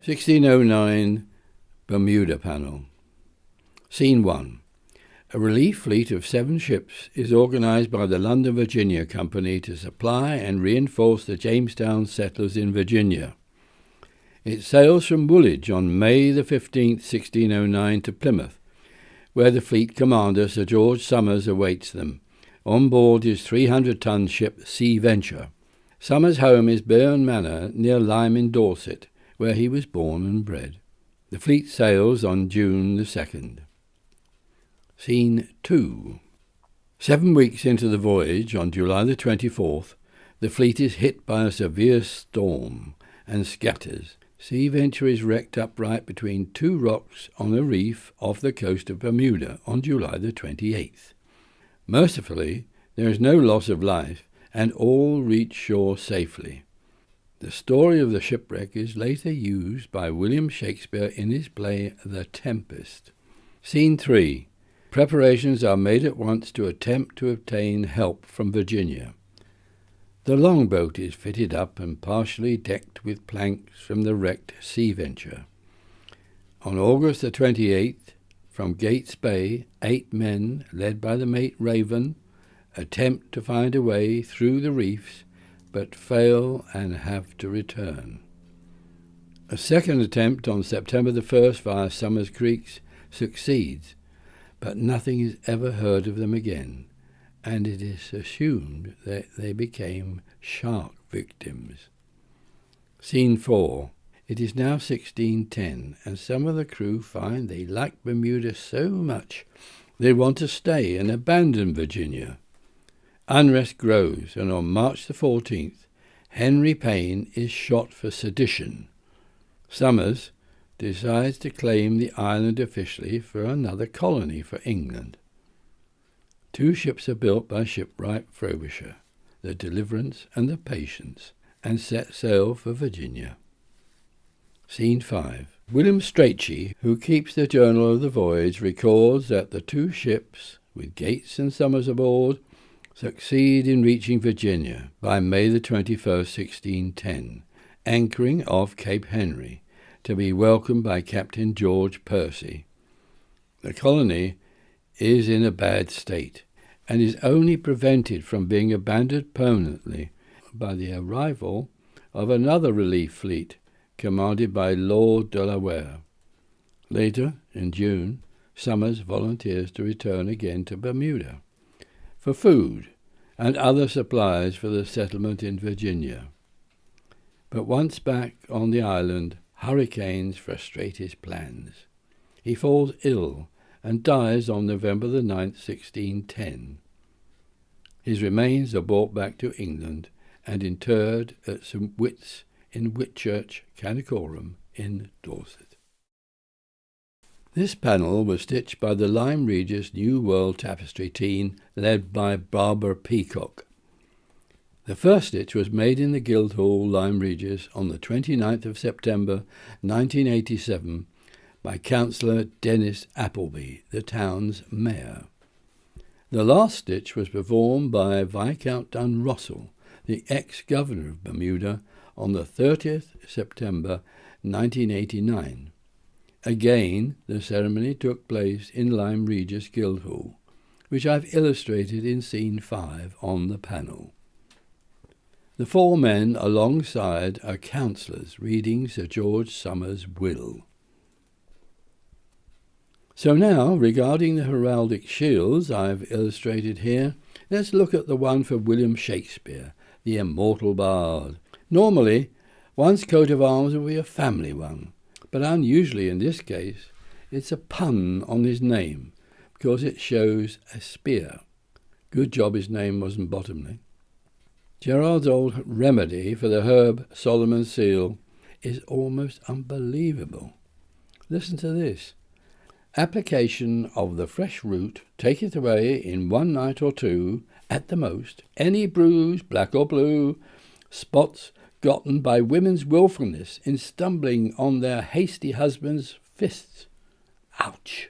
1609 Bermuda panel. Scene 1. A relief fleet of 7 ships is organised by the London Virginia Company to supply and reinforce the Jamestown settlers in Virginia. It sails from Woolwich on May the 15th, 1609 to Plymouth, where the fleet commander Sir George Somers awaits them. On board his 300-ton ship Sea Venture. Somers' home is Bourne Manor near Lyme in Dorset, where he was born and bred. The fleet sails on June the 2nd. Scene 2. 7 weeks into the voyage, on July the 24th, the fleet is hit by a severe storm and scatters. Sea Venture is wrecked upright between 2 rocks on a reef off the coast of Bermuda on July the 28th. Mercifully, there is no loss of life, and all reach shore safely. The story of the shipwreck is later used by William Shakespeare in his play The Tempest. Scene 3. Preparations are made at once to attempt to obtain help from Virginia. The longboat is fitted up and partially decked with planks from the wrecked Sea Venture. On August the 28th, from Gates Bay, 8 men, led by the mate Raven, attempt to find a way through the reefs, but fail and have to return. A second attempt on September the 1st via Summers Creeks succeeds, but nothing is ever heard of them again, and it is assumed that they became shark victims. Scene 4. It is now 1610, and some of the crew find they like Bermuda so much they want to stay and abandon Virginia. Unrest grows, and on March the 14th, Henry Payne is shot for sedition. Somers decides to claim the island officially for another colony for England. 2 ships are built by shipwright Frobisher, the Deliverance and the Patience, and set sail for Virginia. Scene 5. William Strachey, who keeps the journal of the voyage, records that the 2 ships, with Gates and Somers aboard, succeed in reaching Virginia by May the 21st, 1610, anchoring off Cape Henry, to be welcomed by Captain George Percy. The colony is in a bad state, and is only prevented from being abandoned permanently by the arrival of another relief fleet commanded by Lord Delaware. Later, in June, Somers volunteers to return again to Bermuda for food and other supplies for the settlement in Virginia. But once back on the island, hurricanes frustrate his plans. He falls ill and dies on November the 9th, 1610. His remains are brought back to England and interred at St. Witt's in Whitchurch, Canicorum, in Dorset. This panel was stitched by the Lyme Regis New World Tapestry team led by Barbara Peacock. The first stitch was made in the Guildhall, Lyme Regis, on the 29th of September 1987 by Councillor Dennis Appleby, the town's mayor. The last stitch was performed by Viscount Dunrussell, the ex-governor of Bermuda, on the 30th September 1989. Again, the ceremony took place in Lyme Regis Guildhall, which I've illustrated in Scene 5 on the panel. The 4 men alongside are councillors reading Sir George Somers' will. So now, regarding the heraldic shields I've illustrated here, let's look at the one for William Shakespeare, the immortal bard. Normally, one's coat of arms will be a family one, but unusually in this case, it's a pun on his name, because it shows a spear. Good job his name wasn't Bottomley. Gerard's old remedy for the herb Solomon's seal is almost unbelievable. Listen to this. Application of the fresh root taketh away in 1 night or 2, at the most, any bruise, black or blue, spots gotten by women's wilfulness in stumbling on their hasty husbands' fists. Ouch!